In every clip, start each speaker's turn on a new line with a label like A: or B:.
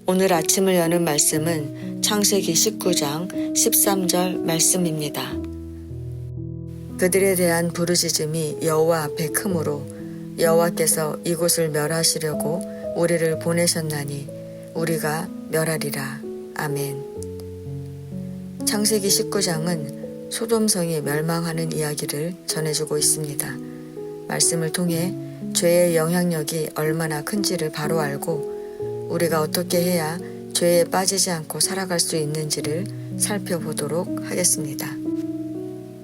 A: 오늘 아침을 여는 말씀은 창세기 19장 13절 말씀입니다. 그들에 대한 부르짖음이 여호와 앞에 크므로 여호와께서 이곳을 멸하시려고 우리를 보내셨나니 우리가 멸하리라. 아멘. 창세기 19장은 소돔성이 멸망하는 이야기를 전해주고 있습니다. 말씀을 통해 죄의 영향력이 얼마나 큰지를 바로 알고 우리가 어떻게 해야 죄에 빠지지 않고 살아갈 수 있는지를 살펴보도록 하겠습니다.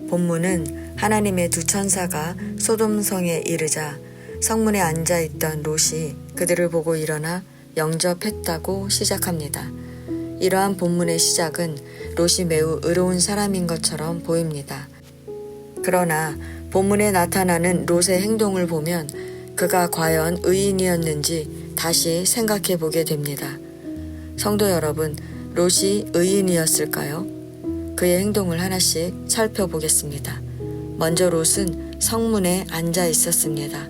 A: 본문은 하나님의 두 천사가 소돔성에 이르자 성문에 앉아있던 롯이 그들을 보고 일어나 영접했다고 시작합니다. 이러한 본문의 시작은 롯이 매우 의로운 사람인 것처럼 보입니다. 그러나 본문에 나타나는 롯의 행동을 보면 그가 과연 의인이었는지 다시 생각해 보게 됩니다. 성도 여러분, 롯이 의인이었을까요? 그의 행동을 하나씩 살펴보겠습니다. 먼저 롯은 성문에 앉아 있었습니다.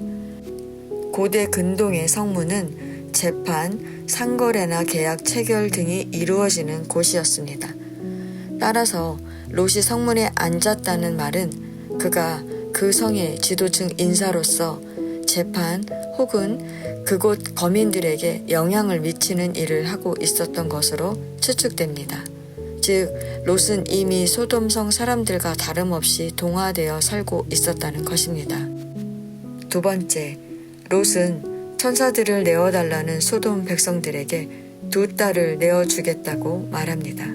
A: 고대 근동의 성문은 재판, 상거래나 계약 체결 등이 이루어지는 곳이었습니다. 따라서 롯이 성문에 앉았다는 말은 그가 그 성의 지도층 인사로서 재판 혹은 그곳 거민들에게 영향을 미치는 일을 하고 있었던 것으로 추측됩니다. 즉, 롯은 이미 소돔성 사람들과 다름없이 동화되어 살고 있었다는 것입니다. 두 번째, 롯은 천사들을 내어달라는 소돔 백성들에게 두 딸을 내어주겠다고 말합니다.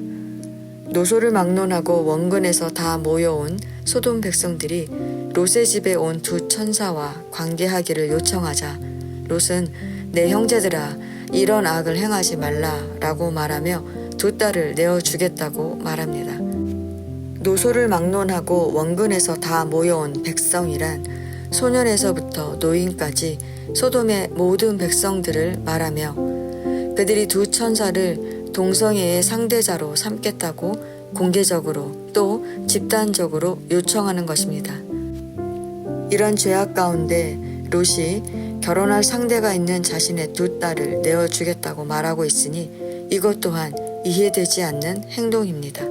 A: 노소를 막론하고 원근에서 다 모여온 소돔 백성들이 롯의 집에 온 두 천사와 관계하기를 요청하자 롯은 내 형제들아 이런 악을 행하지 말라라고 말하며 두 딸을 내어주겠다고 말합니다. 노소를 막론하고 원근에서 다 모여온 백성이란 소년에서부터 노인까지 소돔의 모든 백성들을 말하며 그들이 두 천사를 동성애의 상대자로 삼겠다고 공개적으로 또 집단적으로 요청하는 것입니다. 이런 죄악 가운데 롯이 결혼할 상대가 있는 자신의 두 딸을 내어주겠다고 말하고 있으니 이것 또한 이해되지 않는 행동입니다.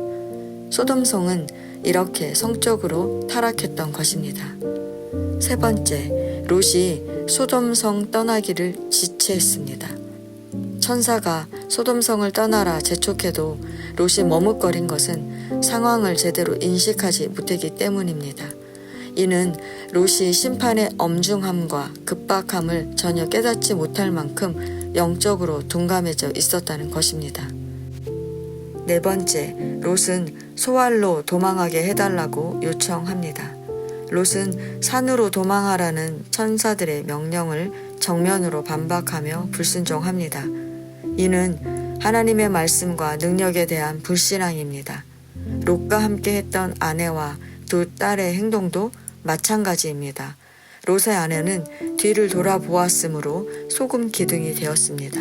A: 소돔성은 이렇게 성적으로 타락했던 것입니다. 세 번째, 롯이 소돔성 떠나기를 지체했습니다. 천사가 소돔성을 떠나라 재촉해도 롯이 머뭇거린 것은 상황을 제대로 인식하지 못했기 때문입니다. 이는 롯이 심판의 엄중함과 급박함을 전혀 깨닫지 못할 만큼 영적으로 둔감해져 있었다는 것입니다. 네 번째, 롯은 소알로 도망하게 해달라고 요청합니다. 롯은 산으로 도망하라는 천사들의 명령을 정면으로 반박하며 불순종합니다. 이는 하나님의 말씀과 능력에 대한 불신앙입니다. 롯과 함께 했던 아내와 두 딸의 행동도 마찬가지입니다. 롯의 아내는 뒤를 돌아보았으므로 소금 기둥이 되었습니다.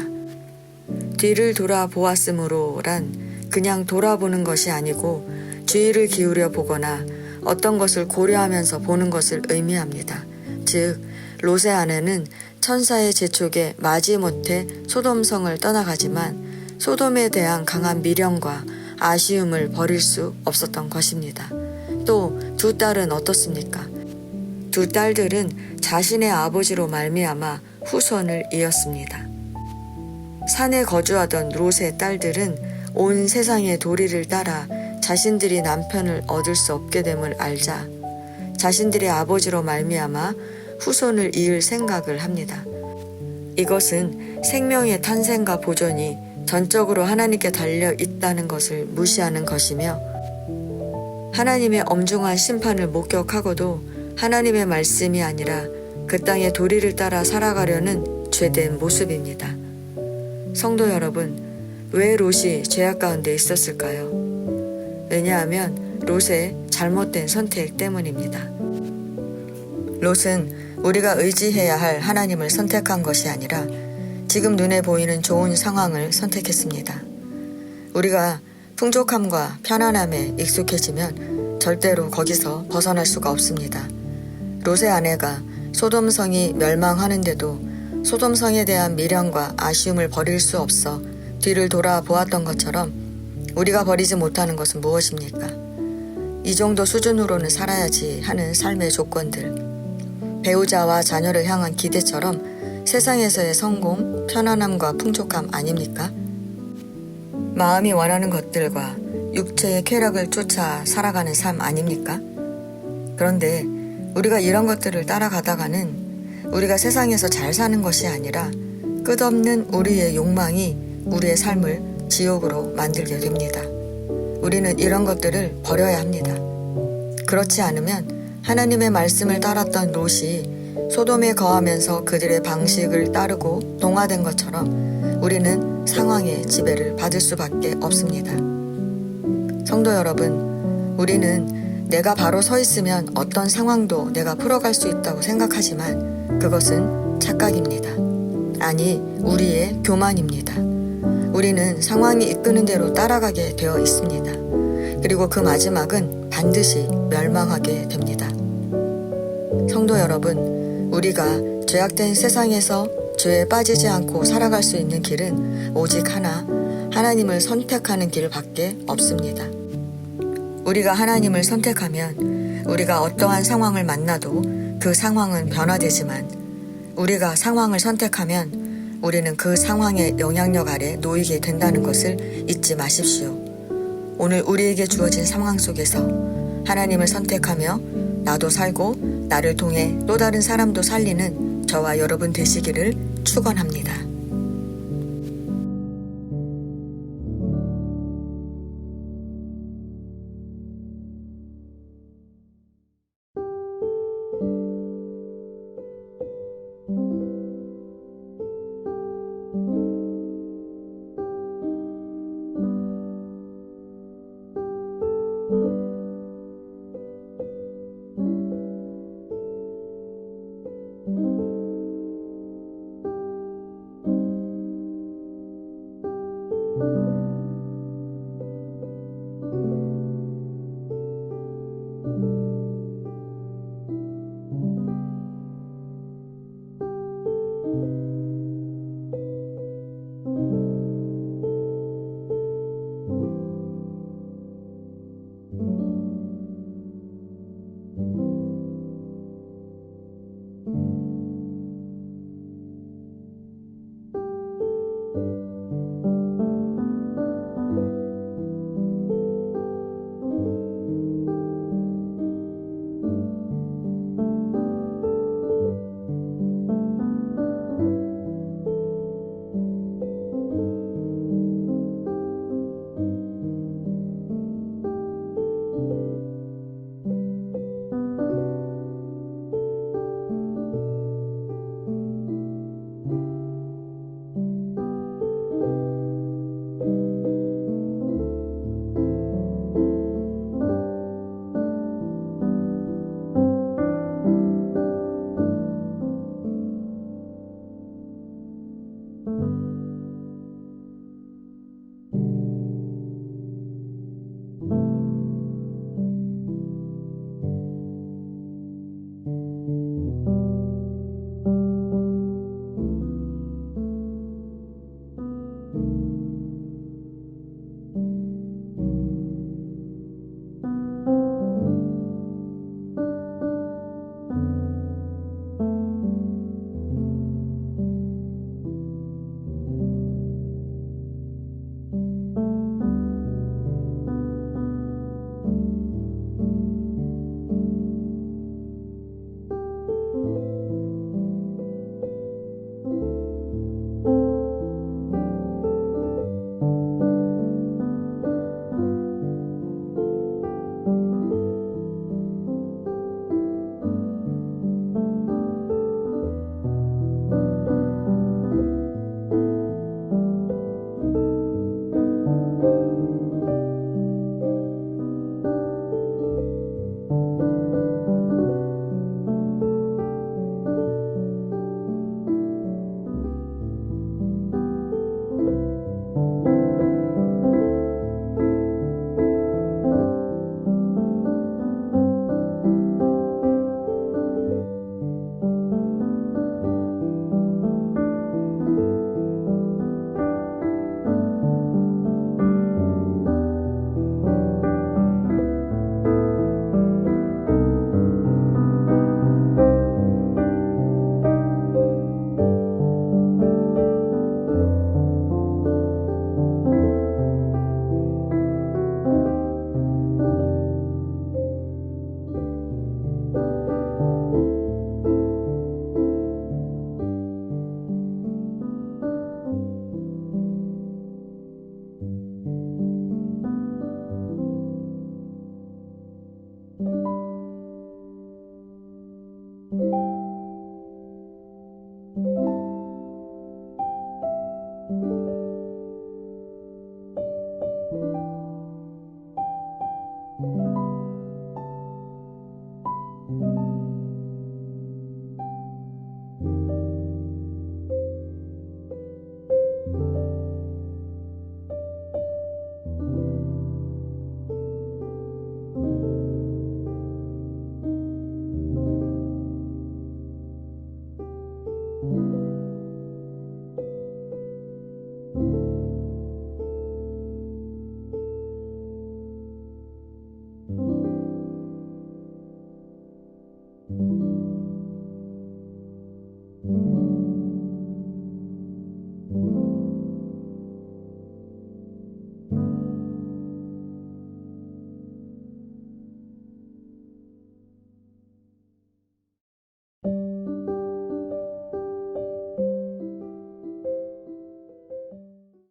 A: 뒤를 돌아보았으므로란 그냥 돌아보는 것이 아니고 주의를 기울여 보거나 어떤 것을 고려하면서 보는 것을 의미합니다. 즉, 롯의 아내는 천사의 재촉에 마지못해 소돔성을 떠나가지만 소돔에 대한 강한 미련과 아쉬움을 버릴 수 없었던 것입니다. 또 두 딸은 어떻습니까? 두 딸들은 자신의 아버지로 말미암아 후손을 이었습니다. 산에 거주하던 롯의 딸들은 온 세상의 도리를 따라 자신들이 남편을 얻을 수 없게 됨을 알자 자신들의 아버지로 말미암아 후손을 이을 생각을 합니다. 이것은 생명의 탄생과 보존이 전적으로 하나님께 달려 있다는 것을 무시하는 것이며 하나님의 엄중한 심판을 목격하고도 하나님의 말씀이 아니라 그 땅의 도리를 따라 살아가려는 죄된 모습입니다. 성도 여러분, 왜 롯이 죄악 가운데 있었을까요? 왜냐하면 롯의 잘못된 선택 때문입니다. 롯은 우리가 의지해야 할 하나님을 선택한 것이 아니라 지금 눈에 보이는 좋은 상황을 선택했습니다. 우리가 풍족함과 편안함에 익숙해지면 절대로 거기서 벗어날 수가 없습니다. 롯의 아내가 소돔성이 멸망하는데도 소돔성에 대한 미련과 아쉬움을 버릴 수 없어 뒤를 돌아보았던 것처럼 우리가 버리지 못하는 것은 무엇입니까? 이 정도 수준으로는 살아야지 하는 삶의 조건들, 배우자와 자녀를 향한 기대처럼 세상에서의 성공, 편안함과 풍족함 아닙니까? 마음이 원하는 것들과 육체의 쾌락을 쫓아 살아가는 삶 아닙니까? 그런데 우리가 이런 것들을 따라가다가는 우리가 세상에서 잘 사는 것이 아니라 끝없는 우리의 욕망이 우리의 삶을 지옥으로 만들게 됩니다. 우리는 이런 것들을 버려야 합니다. 그렇지 않으면 하나님의 말씀을 따랐던 롯이 소돔에 거하면서 그들의 방식을 따르고 동화된 것처럼 우리는 상황의 지배를 받을 수밖에 없습니다. 성도 여러분, 우리는 내가 바로 서 있으면 어떤 상황도 내가 풀어갈 수 있다고 생각하지만 그것은 착각입니다. 아니, 우리의 교만입니다. 우리는 상황이 이끄는 대로 따라가게 되어 있습니다. 그리고 그 마지막은 반드시 멸망하게 됩니다. 성도 여러분, 우리가 죄악된 세상에서 죄에 빠지지 않고 살아갈 수 있는 길은 오직 하나, 하나님을 선택하는 길밖에 없습니다. 우리가 하나님을 선택하면 우리가 어떠한 상황을 만나도 그 상황은 변화되지만 우리가 상황을 선택하면 우리는 그 상황의 영향력 아래 놓이게 된다는 것을 잊지 마십시오. 오늘 우리에게 주어진 상황 속에서 하나님을 선택하며 나도 살고 나를 통해 또 다른 사람도 살리는 저와 여러분 되시기를 축원합니다.